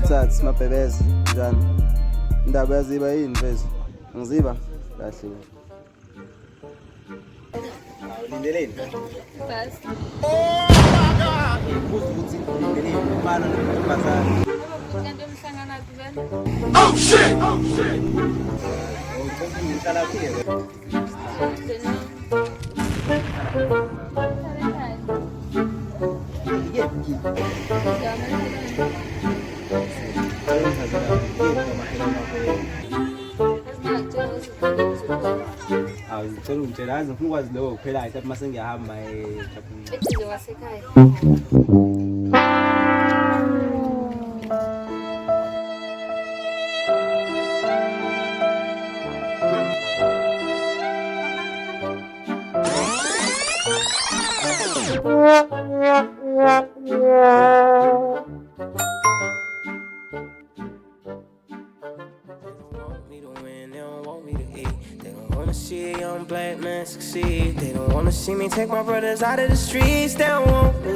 Sathi mabhebeze njani? Indaba yaziba yini mfethu? Ngiziba kahle. Lindeleni. Basi. Ubuza ukuthi lindeleni umfana nentombazane. Kanti umhlangana kubona? Oh shit. Uthi ngihlala kule. Ngicela ungitshela yazi ngifuna ukwazi lokho kuphela ithi mase ngiyahamba Ethi wasekhaya. See a young black man succeed. They don't wanna see me take my brothers out of the streets. They don't want me.